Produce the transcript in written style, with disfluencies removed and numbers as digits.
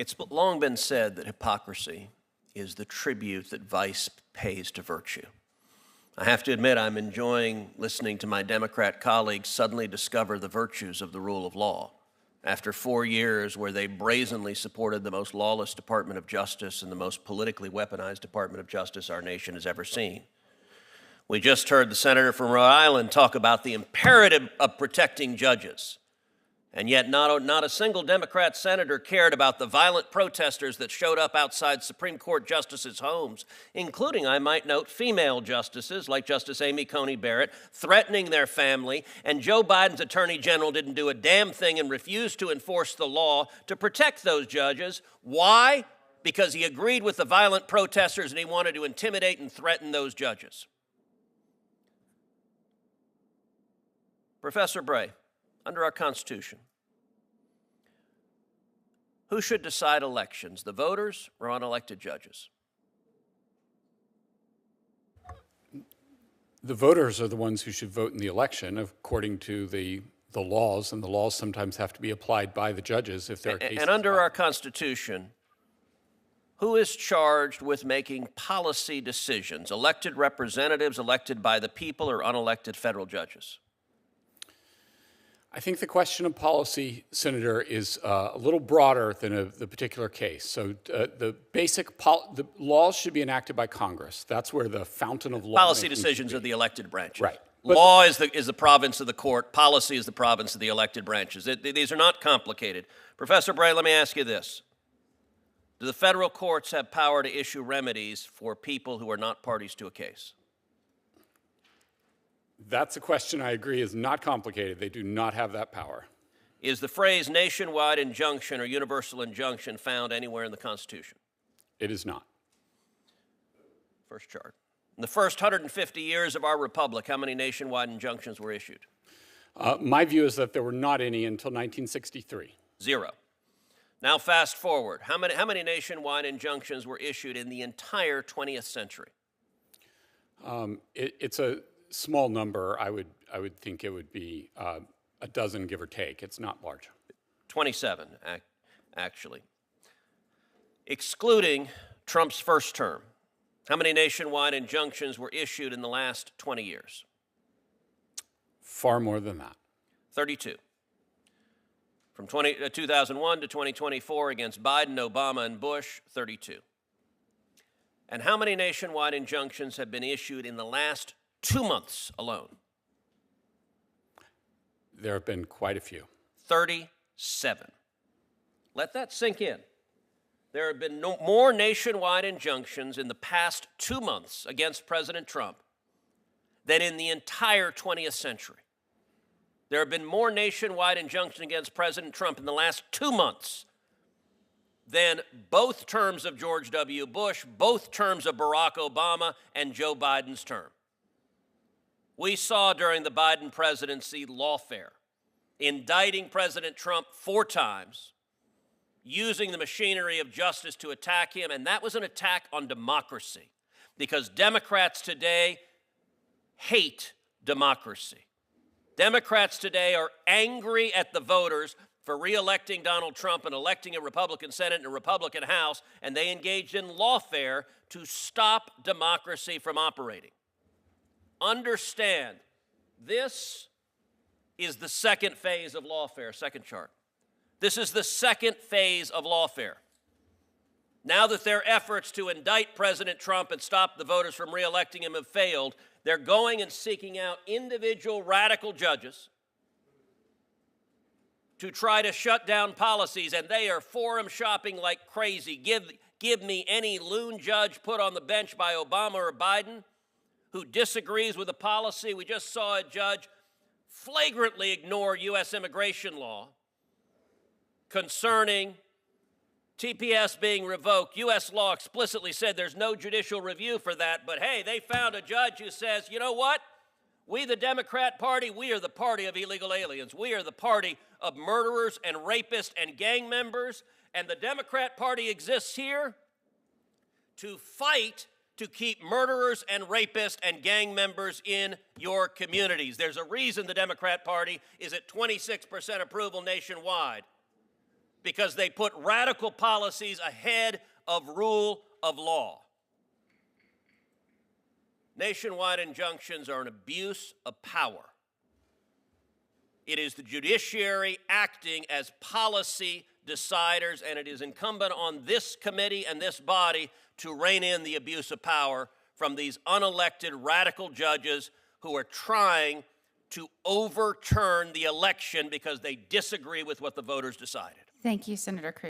It's long been said that hypocrisy is the tribute that vice pays to virtue. I have to admit I'm enjoying listening to my Democrat colleagues suddenly discover the virtues of the rule of law after 4 years where they brazenly supported the most lawless Department of Justice and the most politically weaponized Department of Justice our nation has ever seen. We just heard the senator from Rhode Island talk about the imperative of protecting judges. And yet not a single Democrat senator cared about the violent protesters that showed up outside Supreme Court justices' homes, including, I might note, female justices like Justice Amy Coney Barrett, threatening their family, and Joe Biden's attorney general didn't do a damn thing and refused to enforce the law to protect those judges. Why? Because he agreed with the violent protesters and he wanted to intimidate and threaten those judges. Professor Bray, under our Constitution, who should decide elections, the voters or unelected judges? The voters are the ones who should vote in the election according to the laws, and the laws sometimes have to be applied by the judges if there are cases. And under our Constitution, who is charged with making policy decisions, elected representatives elected by the people or unelected federal judges? I think the question of policy, Senator, is a little broader than the particular case. So the laws should be enacted by Congress. That's where the fountain of law. Policy decisions are the elected branches. Right. Law is the province of the court. Policy is the province of the elected branches. These are not complicated. Professor Bray, let me ask you this. Do the federal courts have power to issue remedies for people who are not parties to a case? That's a question I agree is not complicated. They do not have that power. Is the phrase nationwide injunction or universal injunction found anywhere in the Constitution? It is not. First chart. In the first 150 years of our republic, how many nationwide injunctions were issued? My view is that there were not any until 1963. 0. Now fast forward. How many nationwide injunctions were issued in the entire 20th century? It's a small number. I would think it would be a dozen, give or take. It's not large. 27, actually. Excluding Trump's first term, how many nationwide injunctions were issued in the last 20 years? Far more than that. 32. From 2001 to 2024 against Biden, Obama, and Bush, 32. And how many nationwide injunctions have been issued in the last 2 months alone? There have been quite a few. 37. Let that sink in. There have been more nationwide injunctions in the past 2 months against President Trump than in the entire 20th century. There have been more nationwide injunctions against President Trump in the last 2 months than both terms of George W. Bush, both terms of Barack Obama, and Joe Biden's term. We saw during the Biden presidency lawfare, indicting President Trump 4 times, using the machinery of justice to attack him, and that was an attack on democracy, because Democrats today hate democracy. Democrats today are angry at the voters for re-electing Donald Trump and electing a Republican Senate and a Republican House, and they engaged in lawfare to stop democracy from operating. Understand, this is the second phase of lawfare. Second chart. This is the second phase of lawfare. Now that their efforts to indict President Trump and stop the voters from re-electing him have failed, they're going and seeking out individual radical judges to try to shut down policies, and they are forum shopping like crazy. Give me any loon judge put on the bench by Obama or Biden who disagrees with a policy. We just saw a judge flagrantly ignore U.S. immigration law concerning TPS being revoked. U.S. law explicitly said there's no judicial review for that, but hey, they found a judge who says, you know what? We, the Democrat Party, we are the party of illegal aliens. We are the party of murderers and rapists and gang members, and the Democrat Party exists here to fight to keep murderers and rapists and gang members in your communities. There's a reason the Democrat Party is at 26% approval nationwide. because they put radical policies ahead of rule of law. Nationwide injunctions are an abuse of power. It is the judiciary acting as policy deciders, and it is incumbent on this committee and this body to rein in the abuse of power from these unelected radical judges who are trying to overturn the election because they disagree with what the voters decided. Thank you, Senator Cruz.